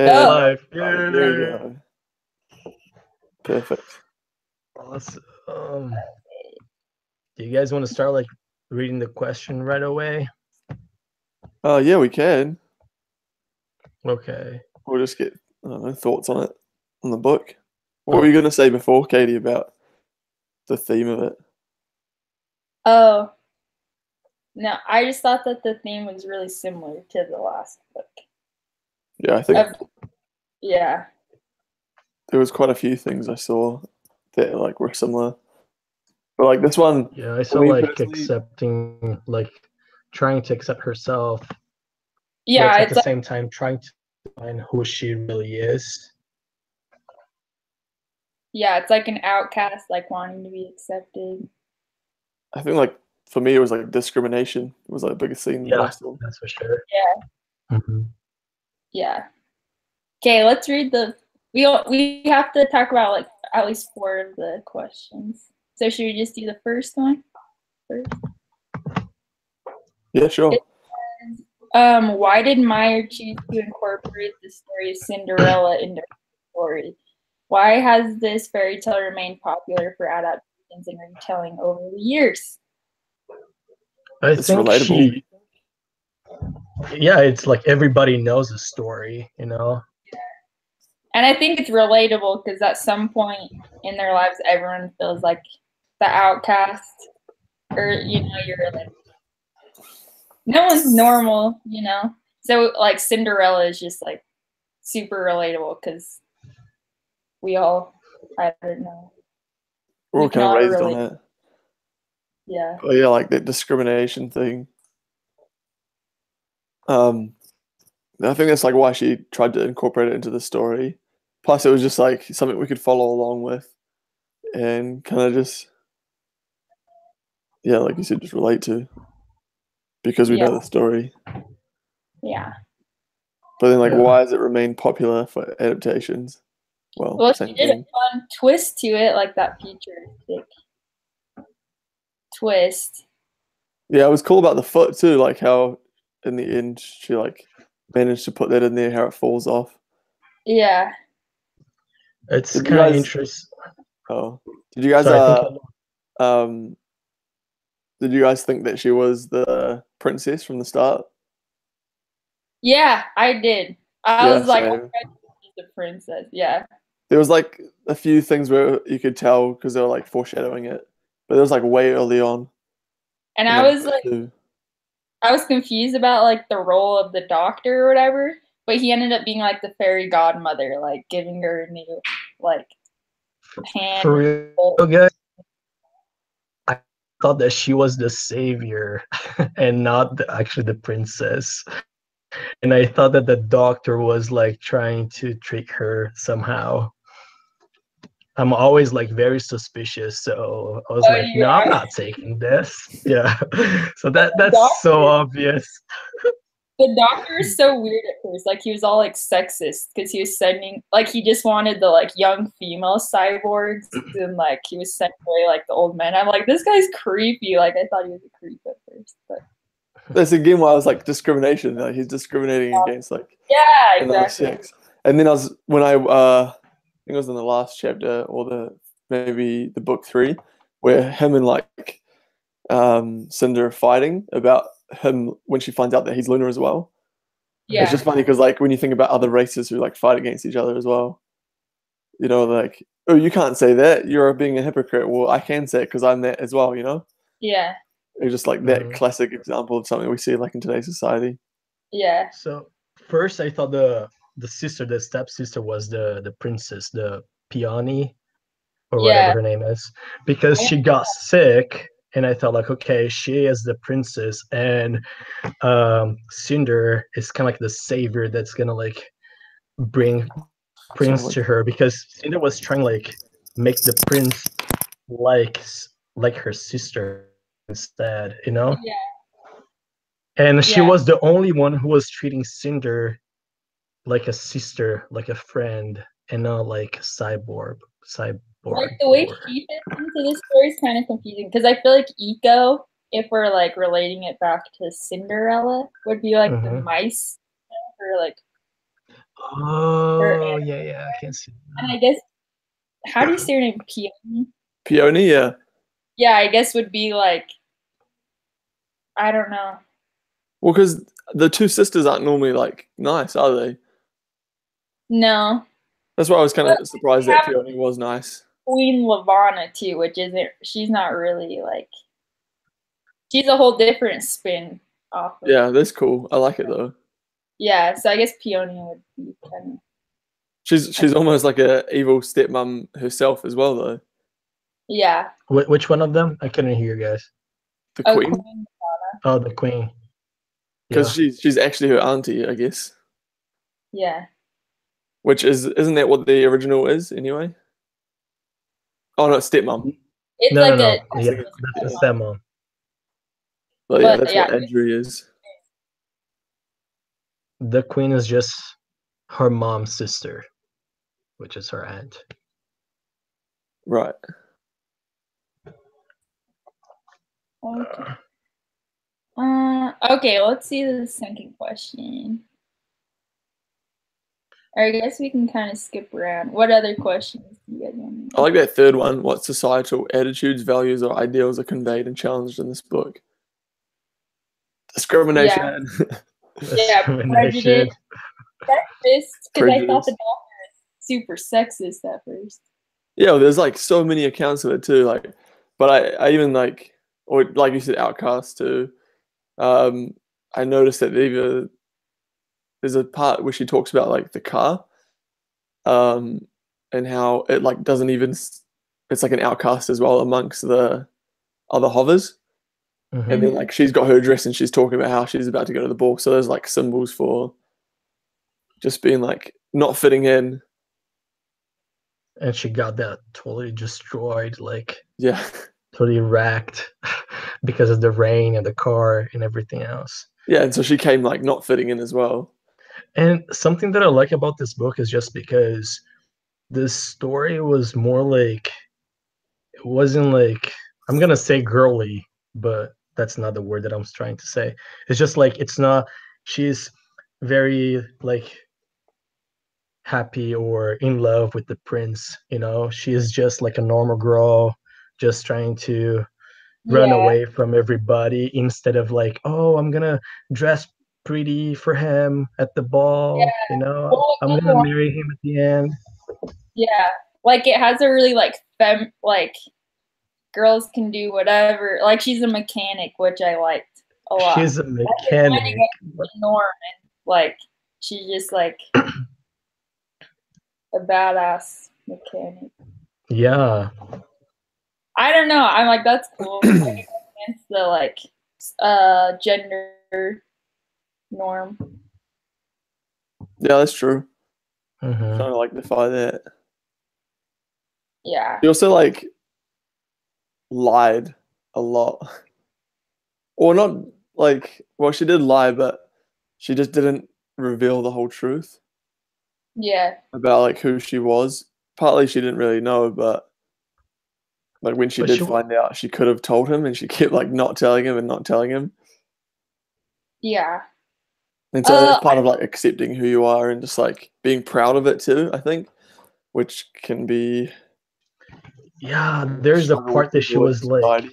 And Live. there you go. Perfect. Awesome. Do you guys want to start like reading the question right away? Yeah, we can. Okay. We'll just get thoughts on it, on the book. What were you going to say before, Katie, about the theme of it? Oh, no, I just thought that the theme was really similar to the last book. Yeah, I think yeah. there was quite a few things I saw that like were similar. But like this one, yeah, I saw like accepting, like trying to accept herself. Yeah, but at the same time trying to find who she really is. Yeah, it's like an outcast, like wanting to be accepted. I think like for me it was like discrimination. It was like the biggest theme that I saw. That's for sure. Yeah. Yeah. Okay, let's read the. We have to talk about like at least 4 of the questions. So should we just do the first one first? Yeah, sure. Why did Meyer choose to incorporate the story of Cinderella into her story? Why has this fairy tale remained popular for adaptations and retelling over the years? It's relatable. It's like everybody knows the story, you know? Yeah. And I think it's relatable because at some point in their lives, everyone feels like the outcast, or, you know, you're like, no one's normal, you know? So, like, Cinderella is just, like, super relatable because we all, I don't know. We're all kind of raised on it. Yeah. Oh yeah, like that discrimination thing. I think that's like why she tried to incorporate it into the story. Plus, it was just like something we could follow along with, and kind of just, yeah, like you said, just relate to, because we know the story. Yeah. But then, like, why has it remained popular for adaptations? Well, she did a fun twist to it, like that futuristic twist. Yeah, it was cool about the foot too, like how in the end she like managed to put that in there, how it falls off. Yeah. It's kind of interesting. Oh, did you guys did you guys think that she was the princess from the start? Yeah, I did. I was like, she's the princess. Yeah. There was like a few things where you could tell because they were like foreshadowing it, but it was like way early on. And I was like, I was confused about like the role of the doctor or whatever, but he ended up being like the fairy godmother, like giving her a new like hand. For real, guys, I thought that she was the savior and not actually the princess. And I thought that the doctor was like trying to trick her somehow. I'm always like very suspicious, so I was like, no, I'm not taking this. Yeah. So that's so obvious. The doctor is so weird at first. Like he was all like sexist because he was sending like he just wanted the like young female cyborgs and like he was sending away like the old men. I'm like, this guy's creepy. Like I thought he was a creep at first, but that's again why I was like discrimination. Like he's discriminating against like exactly. Sex. And then I was when I think it was in the last chapter or maybe the book 3, where him and like Cinder are fighting about him when she finds out that he's lunar as well. Yeah. It's just funny because like when you think about other races who like fight against each other as well, you know, like, oh, you can't say that, you're being a hypocrite. Well, I can say it because I'm that as well, you know? Yeah. It's just like that classic example of something we see like in today's society. Yeah. So first I thought the stepsister was the princess, the Peony or whatever her name is, because she got sick. And I thought like, okay, she is the princess and Cinder is kind of like the savior that's gonna like bring prince to her, because Cinder was trying like make the prince like her sister instead, you know? Yeah. And she was the only one who was treating Cinder like a sister, like a friend, and not like cyborg. Like the way she fits into this story is kind of confusing because I feel like Eco, if we're like relating it back to Cinderella, would be like the mice, or like. Oh, yeah, I can see that. And I guess, how do you say her name? Peony? Peony, yeah. Yeah, I guess would be like, I don't know. Well, because the two sisters aren't normally like nice, are they? No. That's why I was kind But of surprised we that have Peony was nice. Queen Lavana too, which isn't, she's not really like, she's a whole different spin off of. Yeah, that's cool. I like it though. Yeah, so I guess Peony would be kind of. She's almost like a evil stepmom herself as well though. Yeah. Which one of them? I couldn't hear you guys. The Oh, queen, Queen. Oh, the queen. because she's actually her auntie, I guess. Yeah. Which isn't that what the original is anyway? Oh no, it's stepmom. It's No, like no, a. no. Yeah, that's the stepmom. But yeah, But that's yeah. what Andrew is. The queen is just her mom's sister, which is her aunt. Right. Okay. Okay, let's see the second question. Or I guess we can kind of skip around. What other questions do you guys want? I like that third one. What societal attitudes, values, or ideals are conveyed and challenged in this book? Discrimination. Yeah, prejudice. Sexist, because I thought the doctor was super sexist at first. Yeah, well, there's like so many accounts of it too. Like, but I even like, or like you said, outcast too. I noticed that there's a part where she talks about like the car, and how it like doesn't even. It's like an outcast as well amongst the other hovers. Mm-hmm. And then like she's got her dress and she's talking about how she's about to go to the ball. So there's like symbols for just being like not fitting in. And she got that totally destroyed, like Yeah. totally wrecked because of the rain and the car and everything else. Yeah, and so she came like not fitting in as well. And something that I like about this book is just because this story was more like, it wasn't like, I'm gonna say girly, but that's not the word that I'm trying to say. It's just like, it's not, she's very like happy or in love with the prince, you know. She is just like a normal girl, just trying to run away from everybody instead of like, oh, I'm gonna dress pretty for him at the ball, you know. Well, I'm gonna marry him at the end. Yeah, like it has a really like girls can do whatever. Like she's a mechanic, which I liked a lot. She's a mechanic. Norman, like she's just like a badass mechanic. Yeah. I don't know. I'm like, that's cool. Like, against the like gender norm. Yeah, that's true. Mm-hmm. Trying to like defy that. Yeah. She also like lied a lot. Or not like, well, she did lie, but she just didn't reveal the whole truth. Yeah. About like who she was. Partly she didn't really know, but like when she did find out, she could have told him, and she kept like not telling him and not telling him. Yeah. And so that's part of like accepting who you are and just like being proud of it too, I think, which can be. Yeah, there's a part that she was like,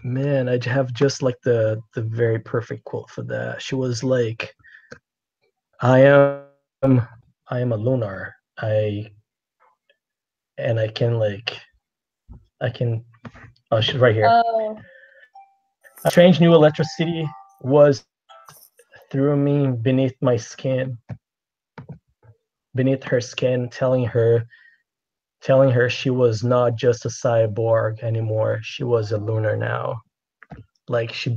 man, I have just like the very perfect quote for that. She was like, I am a lunar. I can oh, she's right here. A strange new electricity was through me beneath my skin, beneath her skin, telling her she was not just a cyborg anymore. She was a lunar now. Like she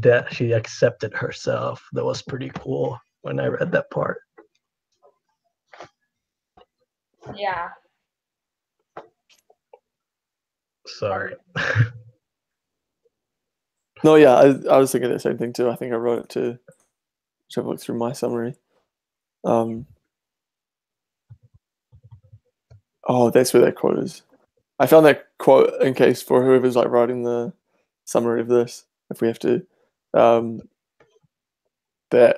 accepted herself. That was pretty cool when I read that part. Yeah. Sorry. No, yeah, I was thinking the same thing too. I think I wrote it too. Just have a look through my summary. Oh, that's where that quote is. I found that quote in case for whoever's like writing the summary of this, if we have to, that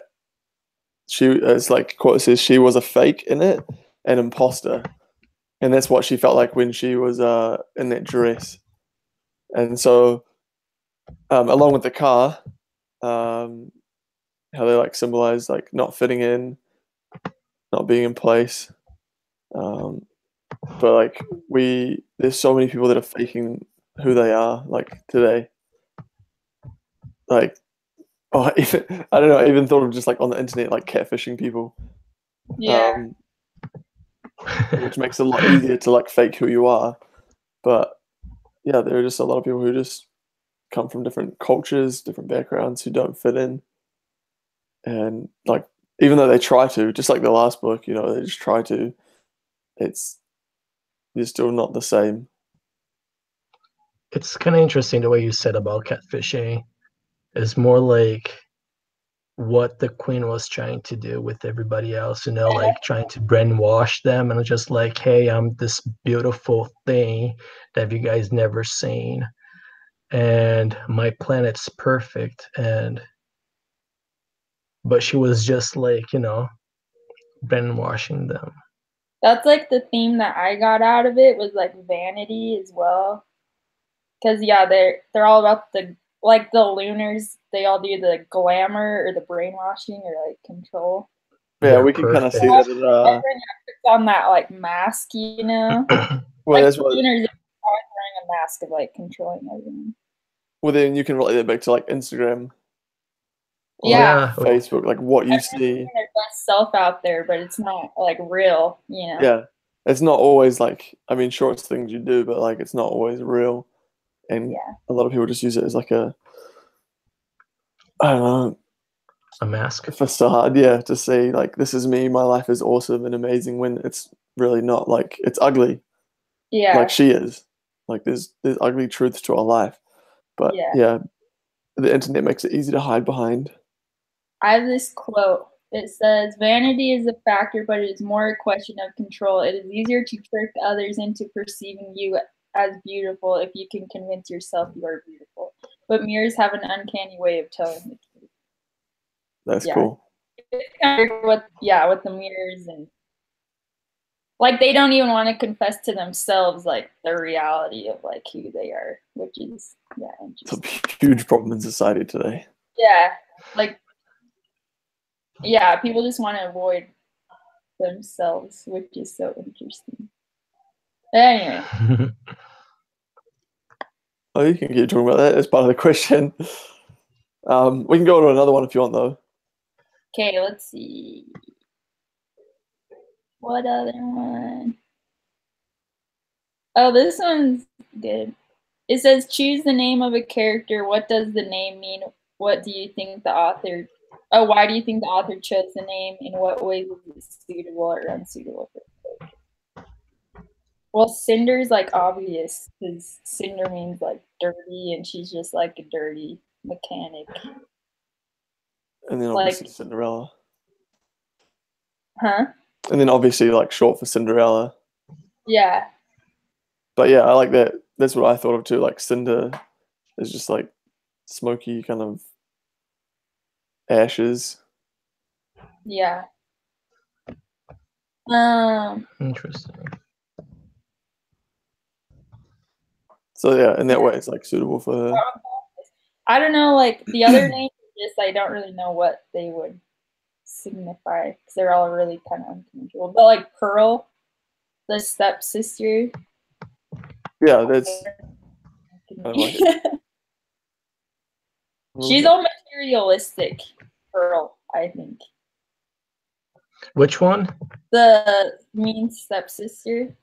it's like quote says she was a fake in it, an imposter, and that's what she felt like when she was in that dress. And so, along with the car, how they like symbolize like not fitting in, not being in place. But like there's so many people that are faking who they are like today. Like, oh, even, I don't know. I even thought of just like on the internet, like catfishing people. Yeah. Which makes it a lot easier to like fake who you are. But yeah, there are just a lot of people who just come from different cultures, different backgrounds who don't fit in. And like, even though they try to, just like the last book, you know, they just try to, you're still not the same. It's kind of interesting the way you said about catfishing. It's more like what the queen was trying to do with everybody else, you know, like trying to brainwash them and just like, hey, I'm this beautiful thing that you guys never seen, and my planet's perfect. But she was just like, you know, brainwashing them. That's like the theme that I got out of it, was like vanity as well. Because yeah, they're all about the lunars. They all do the glamour or the brainwashing or like control. Yeah, we can kind of see that. Everyone puts on that like mask, you know. Well, like that's what. Lunars are always wearing a mask of like controlling everything. Well, then you can relate that back to like Instagram. Yeah. Facebook, like what you see. Their best self out there, but it's not like real, you know. Yeah, it's not always like, I mean, sure, it's things you do, but like it's not always real. And a lot of people just use it as like I don't know, a mask, a facade, yeah, to say like this is me, my life is awesome and amazing, when it's really not. Like it's ugly. Yeah. Like she is. Like there's ugly truths to our life. But yeah, the internet makes it easy to hide behind. I have this quote. It says, "Vanity is a factor, but it is more a question of control. It is easier to trick others into perceiving you as beautiful if you can convince yourself you are beautiful. But mirrors have an uncanny way of telling the truth." That's cool. It's kind of with the mirrors, and like they don't even want to confess to themselves like the reality of like who they are, which is it's a huge problem in society today. Yeah, like people just want to avoid themselves, which is so interesting. But anyway. Oh, you can keep talking about that as part of the question. We can go to another one if you want, though. Okay, let's see. What other one? Oh, this one's good. It says, choose the name of a character. What does the name mean? What do you think the author... Oh, why do you think the author chose the name? In what ways is it suitable or unsuitable for the character? Well, Cinder's like obvious, because Cinder means like dirty, and she's just like a dirty mechanic. And then obviously like, Cinderella. Huh? And then obviously like short for Cinderella. Yeah. But yeah, I like that. That's what I thought of too. Like Cinder is just like smoky kind of ashes. Yeah. Interesting. So yeah, in that way, it's like suitable for her. I don't know, like the other names, just I don't really know what they would signify, because they're all really kind of uncomfortable. But like Pearl, the stepsister. Yeah, that's. Like she's all materialistic, Pearl, I think. Which one? The mean stepsister.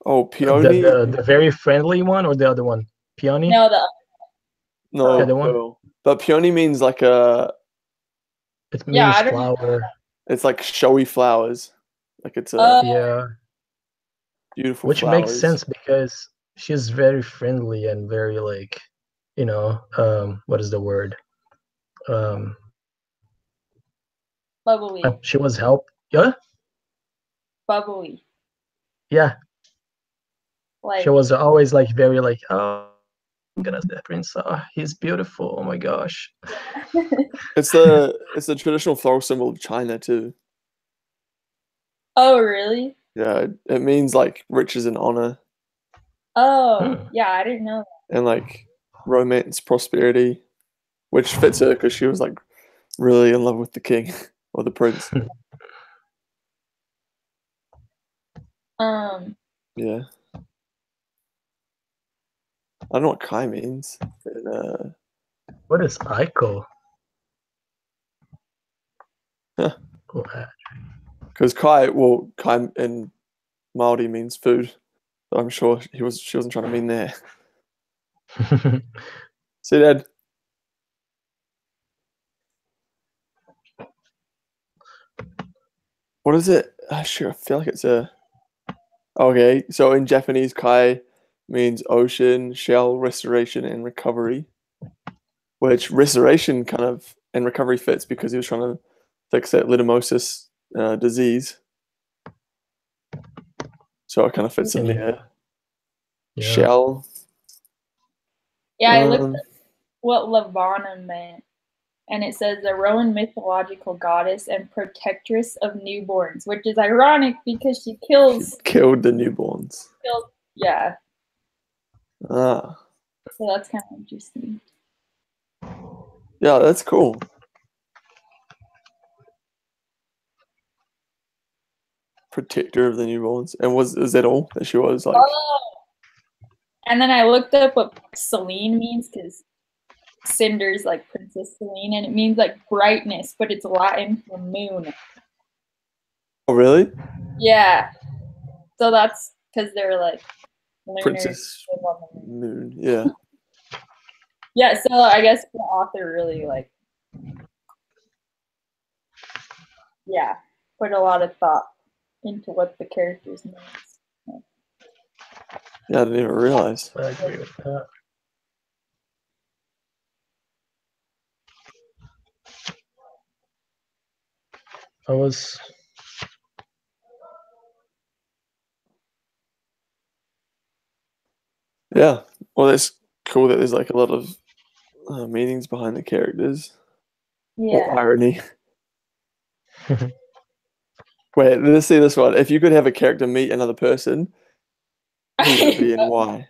Oh, Peony? The very friendly one, or the other one? Peony? No, the other one. But Peony means like a... It means flower. It's like showy flowers. Like it's a... yeah. Beautiful Which flowers. makes sense because she's very friendly and very like, you know, what is the word? Bubbly. She was yeah? Bubbly. Yeah. Like, she was always like very like, oh, gonna say Prince. Oh, he's beautiful. Oh my gosh. It's the traditional floral symbol of China too. Oh, really? Yeah, it means like riches and honor Oh, yeah, I didn't know and like romance, prosperity, which fits her because she was like really in love with the king or the prince. that. Yeah. I don't know what Kai means. But, What is Aiko? because Kai in Māori means food. But I'm sure she wasn't trying to mean there. See, Dad. What is it? Sure, I feel like it's a. Okay, so in Japanese, Kai means ocean, shell, restoration, and recovery. Which restoration kind of and recovery fits because he was trying to fix that lidomosis disease. So it kind of fits in there. Yeah. Shell. Yeah, I looked up what Lavana meant, and it says a Roman mythological goddess and protectress of newborns, which is ironic because she killed the newborns. Yeah. Ah. So that's kind of interesting. Yeah, that's cool. Protector of the newborns. And is that all that she was like? Oh. And then I looked up what Celine means because Cinder's like Princess Celine, and it means like brightness, but it's Latin for moon. Oh, really? Yeah. So that's because they're like lunar Princess Moon. Yeah. Yeah. So I guess the author really like, yeah, put a lot of thought into what the characters mean. Yeah, I didn't even realize. I agree with that. Yeah. Well, that's cool that there's like a lot of meanings behind the characters. Yeah. Or irony. Wait, let's see this one. If you could have a character meet another person, who would it be and why?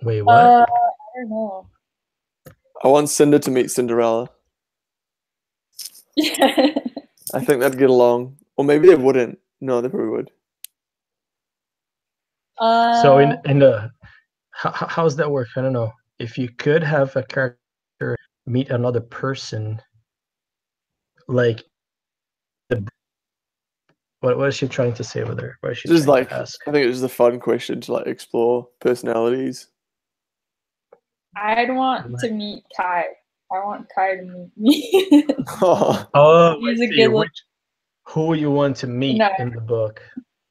Wait, what? I don't know. I want Cinder to meet Cinderella. Yeah. I think they'd get along. Or maybe they wouldn't. No, they probably would. So in the how does that work? I don't know. If you could have a character meet another person, like what is she trying to say over there? What is she Just trying like to ask? I think it's just a fun question to like explore personalities. I'd want to meet Kai. I want Kai to meet me. Oh, he's a good look. Who you want to meet in the book?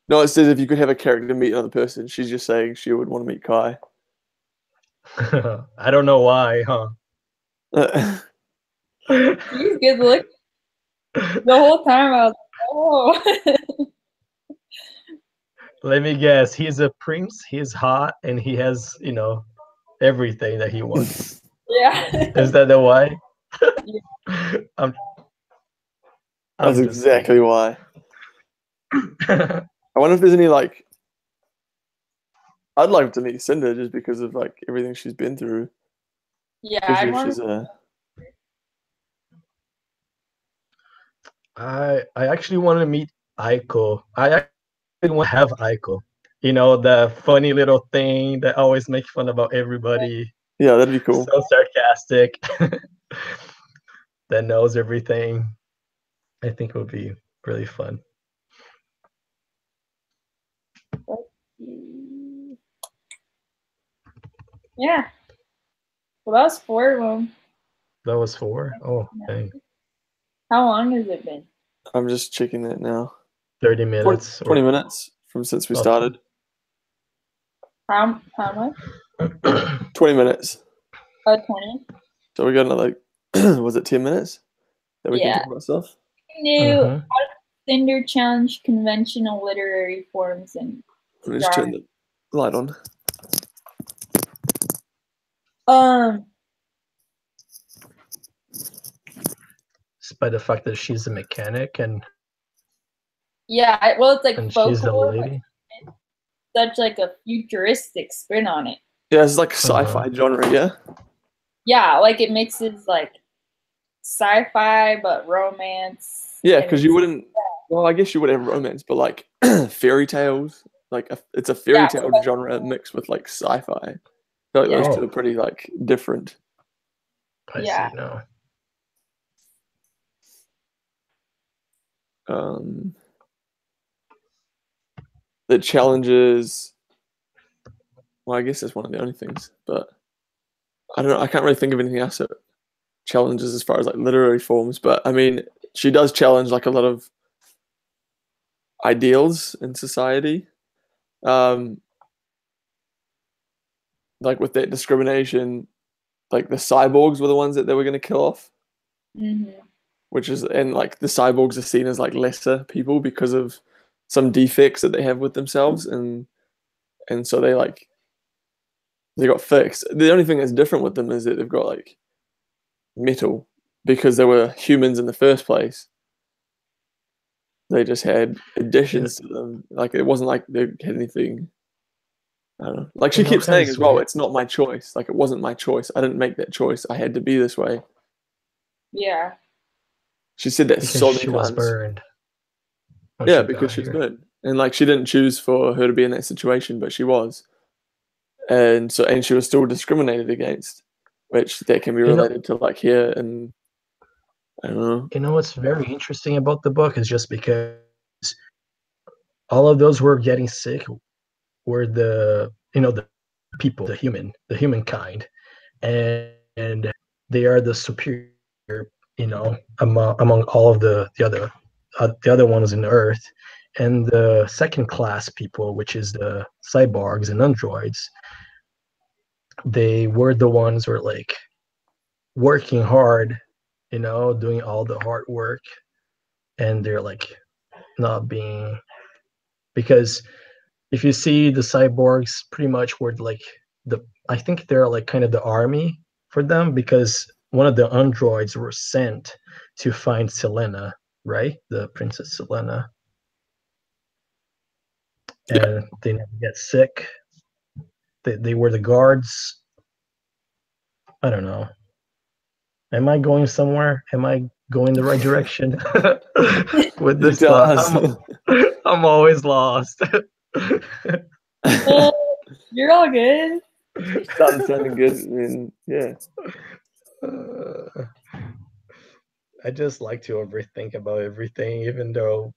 No, it says if you could have a character meet another person. She's just saying she would want to meet Kai. I don't know why, huh? He's good look. The whole time I was like, oh. Let me guess. He's a prince. He's hot, and he has, everything that he wants. Yeah. Is that the why? Yeah. That's exactly why. I wonder if there's any like. I'd like to meet Cinder just because of like everything she's been through. Yeah, I actually want to meet Aiko. I actually want to have Aiko. The funny little thing that always makes fun about everybody. Yeah, that'd be cool. So sarcastic. That knows everything. I think it would be really fun. Yeah. Well, that was 4 of them. That was 4? Oh, dang. How long has it been? I'm just checking that now. 30 minutes. 20 minutes from since we started. How much? 20 minutes. 20? So we got another, was it 10 minutes? That we can talk about stuff? New how to Cinder challenge conventional literary forms and just turn the light on? Despite the fact that she's a mechanic and yeah, well, it's like she's a folklore, lady. such like a futuristic spin on it. Yeah, it's like sci-fi genre. Yeah. Yeah, like it mixes like sci-fi but romance. Yeah, because you wouldn't. Well, I guess you would have romance, but like fairy tales, like it's a fairy tale genre mixed with like sci-fi. I feel like those two are pretty like different. I see now. The challenges. Well, I guess that's one of the only things, but I don't know. I can't really think of anything else that challenges as far as like literary forms. But I mean, she does challenge like a lot of ideals in society. Like with that discrimination, like the cyborgs were the ones that they were going to kill off. Which is, and like the cyborgs are seen as like lesser people because of some defects that they have with themselves, and so they got fixed. The only thing that's different with them is that they've got like metal because they were humans in the first place. They just had additions to them. Like it wasn't like they had anything. I don't know. Like she keeps saying as well, it's not my choice. Like it wasn't my choice. I didn't make that choice. I had to be this way. Yeah. She said that so many times. She was burned. Yeah, because she was burned. And like she didn't choose for her to be in that situation, but she was. And she was still discriminated against, which that can be related to like here and I don't know. You know what's very interesting about the book is just because all of those who were getting sick were the people, the humankind, and they are the superior, among all of the other ones in Earth, and the second class people, which is the cyborgs and androids, they were the ones who were like working hard, doing all the hard work, and they're like not being, because if you see the cyborgs pretty much were like I think they're like kind of the army for them, because one of the androids were sent to find Selena, right? The Princess Selena. And they never get sick. They were the guards. I don't know. Am I going somewhere? Am I going the right direction with this thought? I'm always lost. You're all good. Started sounding good. I mean, yeah. I just like to overthink about everything, even though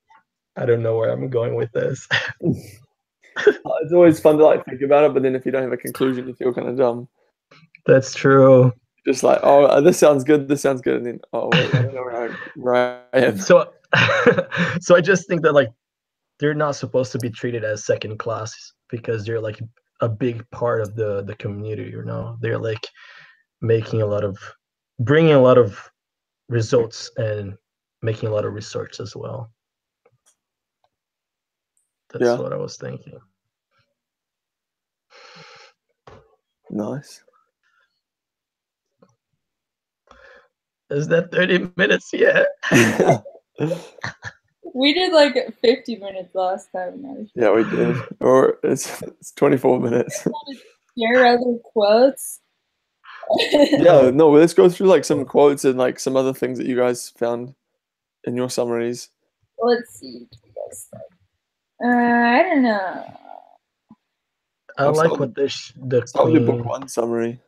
I don't know where I'm going with this. It's always fun to like think about it, but then if you don't have a conclusion, you feel kind of dumb. That's true. Just like, oh, this sounds good, and then, oh wait, I don't know where I am. So I just think that like they're not supposed to be treated as second class because they're like a big part of the community. They're like bringing a lot of results and making a lot of research as well. That's what I was thinking. Nice. Is that 30 minutes yet? We did like 50 minutes last time. Yeah, we did. Or it's 24 minutes. Share other quotes. Yeah, no, let's go through like some quotes and like some other things that you guys found in your summaries. Let's see. I don't know. I like what the queen. Book one summary.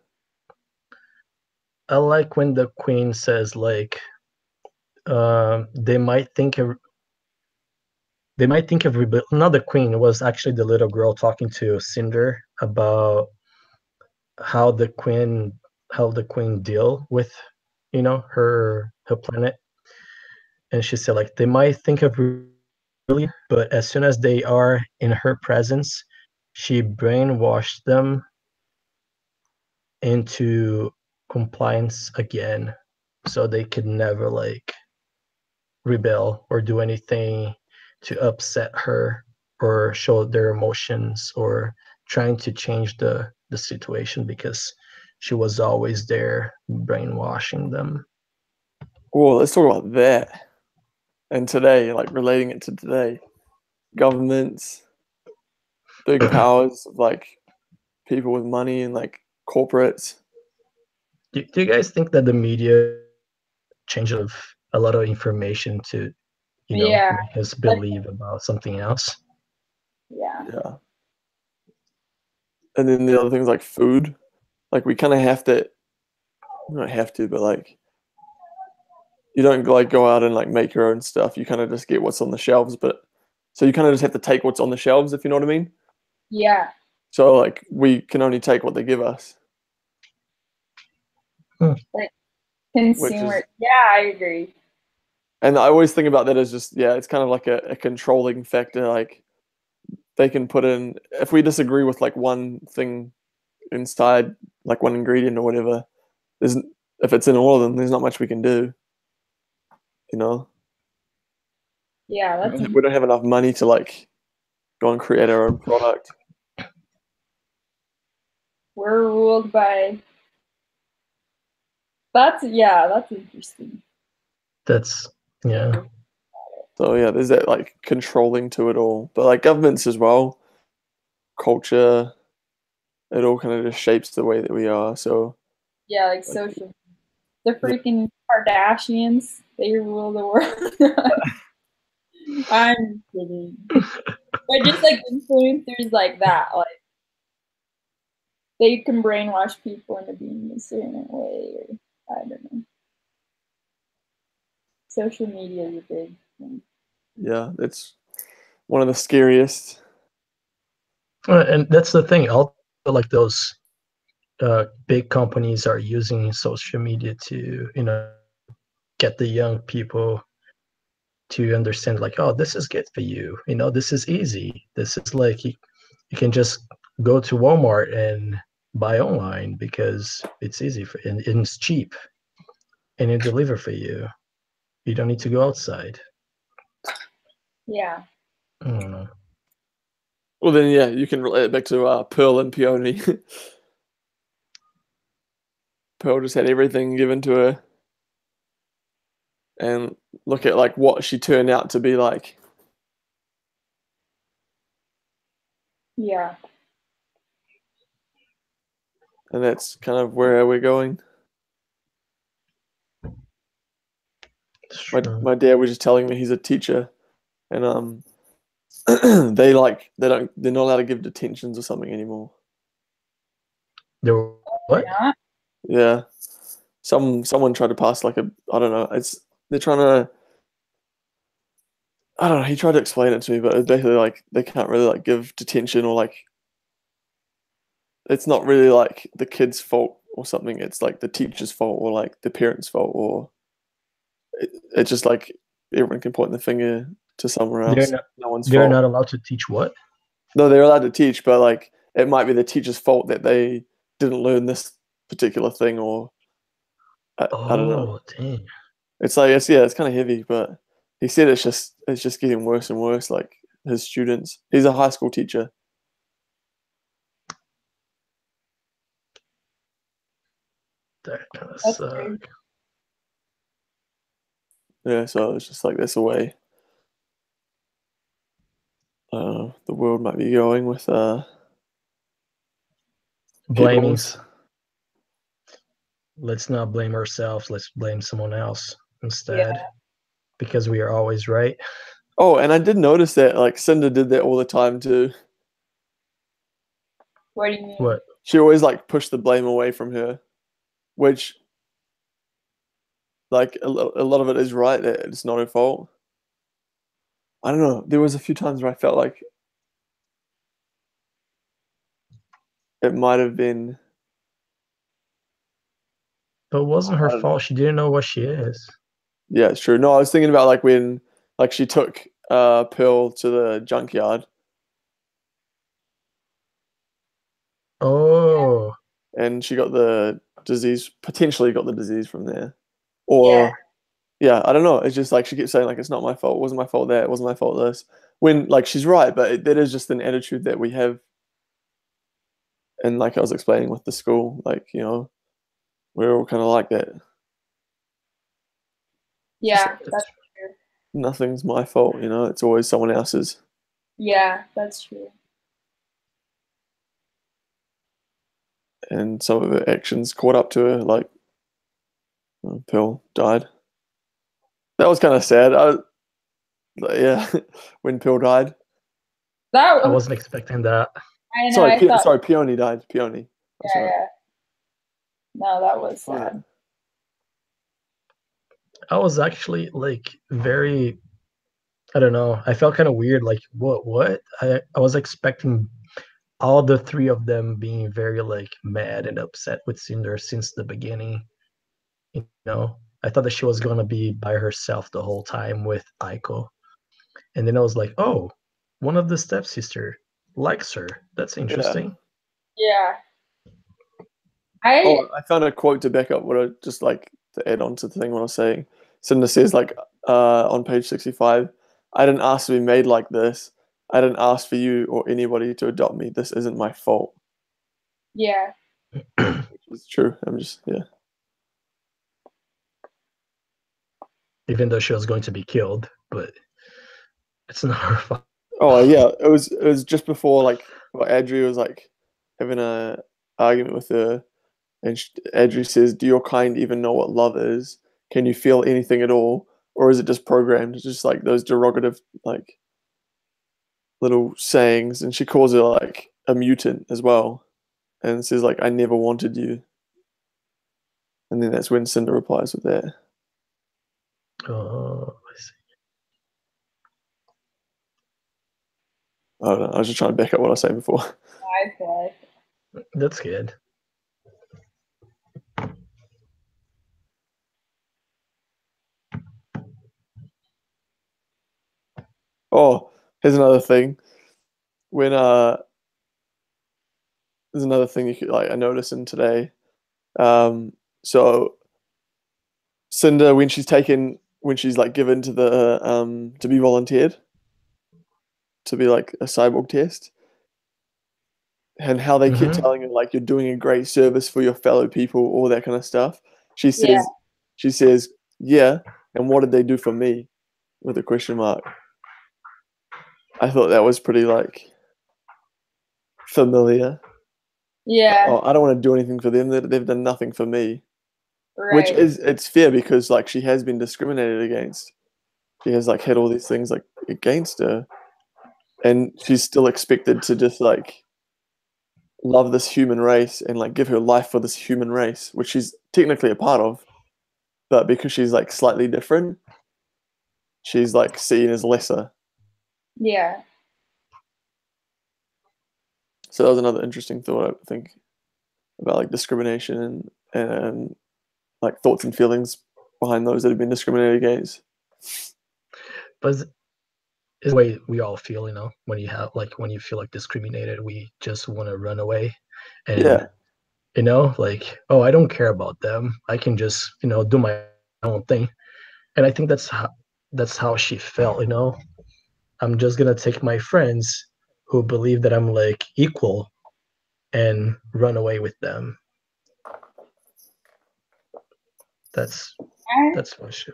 I like when the queen says like, they might think of not the queen, it was actually the little girl talking to Cinder about how the queen deal with her planet, and she said like they might think of really, but as soon as they are in her presence, she brainwashed them into compliance again, so they could never like rebel or do anything to upset her or show their emotions or trying to change the situation because she was always there brainwashing them. Well, let's talk about that. And today, like relating it to today, governments, big powers, like people with money and like corporates. Do you guys think that the media change of a lot of information to, Yeah. make us believe about something else? Yeah. Yeah. And then the other things like food, like we kind of have to, not have to, but like you don't like go out and like make your own stuff. You kind of just get what's on the shelves, but so you kind of just have to take what's on the shelves, if you know what I mean. Yeah. So like we can only take what they give us. Like consumer. Yeah, I agree. And I always think about that as just, yeah, it's kind of like a controlling factor. Like they can put in, if we disagree with like one thing inside, like one ingredient or whatever, there's, if it's in all of them, there's not much we can do, you know? Yeah, that's We don't have enough money to like go and create our own product. we're ruled by. That's interesting. That's yeah. So yeah, there's that like controlling to it all. But like governments as well, culture, it all kind of just shapes the way that we are. So Yeah, like social. The freaking Kardashians, they rule the world. I'm kidding. But just like influencers like that, like they can brainwash people into being a certain way, or I don't know. Social media is a big thing. yeah, it's one of the scariest. And that's the thing. All like those big companies are using social media to get the young people to understand like, oh, this is good for you, this is easy, this is like you can just go to Walmart and buy online because it's easy and it's cheap and it deliver for you. You don't need to go outside. Yeah. I don't know. Well, then yeah, you can relate it back to Pearl and Peony. Pearl just had everything given to her, and look at like what she turned out to be like. Yeah. And that's kind of where we're going. My dad was just telling me he's a teacher, and they're not allowed to give detentions or something anymore. There were what? Yeah. Yeah, someone tried to pass like I don't know. They're trying to. I don't know. He tried to explain it to me, but it's basically like they can't really like give detention or like it's not really like the kid's fault or something. It's like the teacher's fault or like the parents' fault or it's just like everyone can point the finger to somewhere else. No one's They're fault. not allowed to teach what? No, they're allowed to teach, but like it might be the teacher's fault that they didn't learn this particular thing or I don't know. Oh, dang. It's like it's kind of heavy, but he said it's just getting worse and worse. Like his students, he's a high school teacher. That kind of That's sucks. crazy. Yeah, so it's just like that's the way the world might be going with Blaming. peoples. Let's not blame ourselves. Let's blame someone else instead, Yeah. because we are always right. Oh, and I did notice that like Cinder did that all the time too. What do you mean? What? She always like pushed the blame away from her, which like a lot of it is right that it's not her fault. I don't know. There was a few times where I felt like it might have been. But it wasn't I her don't fault. know. She didn't know what she is. Yeah, it's true. No, I was thinking about like when like she took Pearl to the junkyard Oh, and she got the disease, potentially got the disease from there. Yeah. Or yeah, I don't know. It's just like she keeps saying like it's not my fault. It wasn't my fault that. It wasn't my fault this. When like she's right, but that is just an attitude that we have and like I was explaining with the school, like, you know, we're all kind of like that. Yeah, that's true. Nothing's my fault, you know. It's always someone else's. Yeah, that's true. And some of her actions caught up to her, like Pearl died. That was kind of sad. Yeah, when Pearl died. That I was, wasn't expecting that. I know. I thought, Sorry, Peony died. Peony. That's right. yeah. No, that was Oh, yeah. sad. I was actually like very, I don't know. I felt kind of weird. Like what? I was expecting all the three of them being very like mad and upset with Cinder since the beginning. You know, I thought that she was gonna be by herself the whole time with Aiko, and then I was like, oh, one of the stepsister likes her. That's interesting. Yeah. Oh, I found a quote to back up what I just like to add on to the thing what I was saying. Cinder says like on page 65, I didn't ask to be made like this. I didn't ask for you or anybody to adopt me. This isn't my fault. Yeah. It's true. I'm just Even though she was going to be killed, but it's not her fault. Oh yeah, it was just before like Adri was like having a argument with her, and Adri says, "Do your kind even know what love is? Can you feel anything at all, or is it just programmed?" It's just like those derogative like little sayings, and she calls her like a mutant as well, and says like, "I never wanted you," and then that's when Cinder replies with that. Oh, I see. I don't know. I was just trying to back up what I was saying before. I feel That's good. Oh, here's another thing. When there's another thing you could like I noticed in today. So Cinder, when she's like given to the to be volunteered to be like a cyborg test, and how they keep telling her like you're doing a great service for your fellow people, all that kind of stuff. She Yeah. says, yeah, and what did they do for me? With a question mark. I thought that was pretty like familiar. Yeah. Oh, I don't want to do anything for them. They've done nothing for me. Which Right. is it's fair because like she has been discriminated against. She has like had all these things like against her, and she's still expected to just like love this human race and like give her life for this human race, which she's technically a part of, but because she's like slightly different, she's like seen as lesser. Yeah. So that was another interesting thought I think about like discrimination and like thoughts and feelings behind those that have been discriminated against. But it's the way we all feel, you know, when you have like when you feel like discriminated, we just want to run away, and Yeah, you know, like, oh, I don't care about them. I can just, you know, do my own thing. And I think that's how she felt, you know. I'm just gonna take my friends who believe that I'm like equal and run away with them. That's I, that's what she.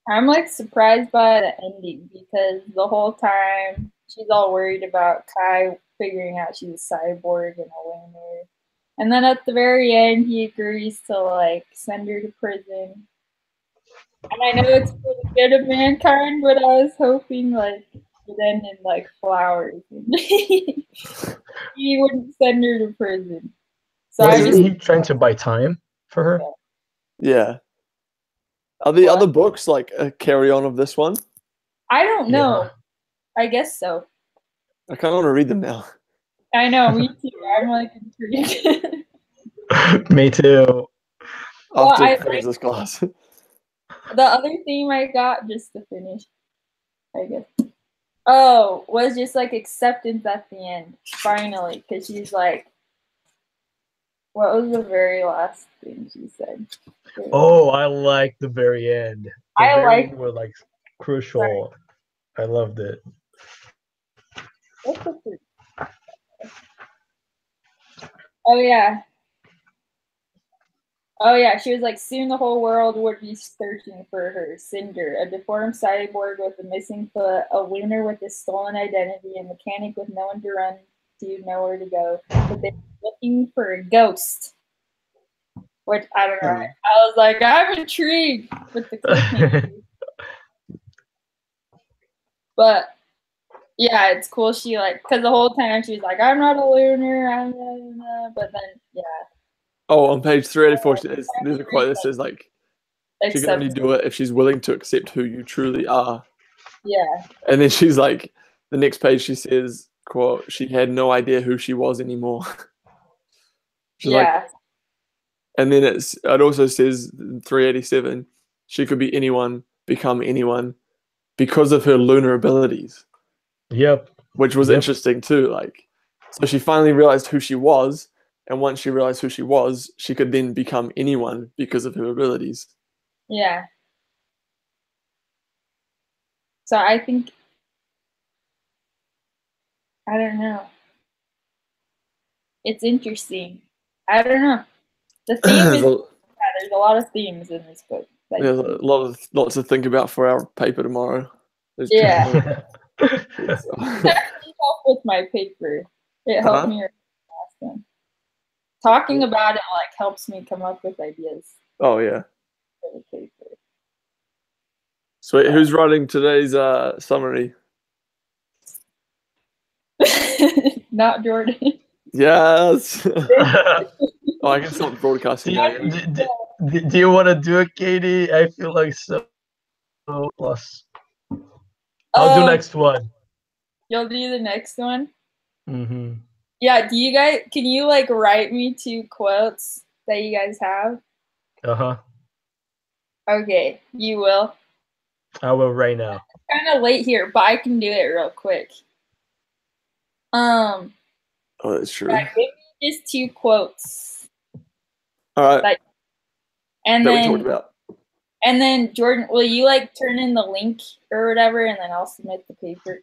I'm like surprised by the ending because the whole time she's all worried about Kai figuring out she's a cyborg and a winner. And then at the very end, he agrees to like send her to prison. And I know it's for the good of mankind, but I was hoping like it would end in like flowers. He wouldn't send her to prison. So I Wasn't just he trying to buy time for her? yeah. Are the What? other books like a carry on of this one? I don't know. Yeah. I guess so. I kind of want to read them now. I know, me too. I'm like intrigued. Me too. Well, After I finish this class. the other theme I got just to finish, I guess. Oh, was just like acceptance at the end, finally, because she's like, what was the very last thing she said? Oh, I like the very end. The I very like. end was like Sorry, crucial. I loved it. what's the Oh yeah. Oh yeah, she was like, soon the whole world would be searching for her. Cinder, a deformed cyborg with a missing foot, a lunar with a stolen identity, a mechanic with no one to run to, nowhere to go. But they were looking for a ghost. Which, I don't know. I was like, I'm intrigued with the cliffhanger. But yeah, it's cool. She like, because the whole time she's like, I'm not a lunar, I'm not a lunar. But then, yeah. Oh, on page 384, there's a quote that says, like, she can only do it if she's willing to accept who you truly are. Yeah. And then she's like, the next page she says, quote, she had no idea who she was anymore. She's like, and then it also says in 387, she could be anyone, become anyone because of her lunar abilities. Yep. Which was interesting too. Like, so she finally realized who she was. And once she realized who she was, she could then become anyone because of her abilities. Yeah. So I think, I don't know. It's interesting. I don't know. The theme is, there's a lot of themes in this book. There's lots to think about for our paper tomorrow. Yeah. It actually helped with my paper. It helped me last time. Talking about it like helps me come up with ideas. Oh yeah. For the paper. Sweet. Who's writing today's summary? Not Jordan. Yes. Oh, I can stop broadcasting. Do you want to do it, Katie? I feel like so plus. I'll do next one. You'll do the next one? Mm-hmm. Yeah, can you like write me 2 quotes that you guys have? Uh-huh. Okay, you will? I will right now. It's kind of late here, but I can do it real quick. Oh, that's true. Yeah, give me just 2 quotes. All right. And that then we talked about. And then Jordan, will you like turn in the link or whatever, and then I'll submit the paper?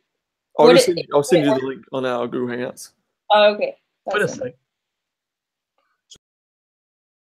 I'll send you the link on our Google Hangouts. Oh, okay. Wait a sec.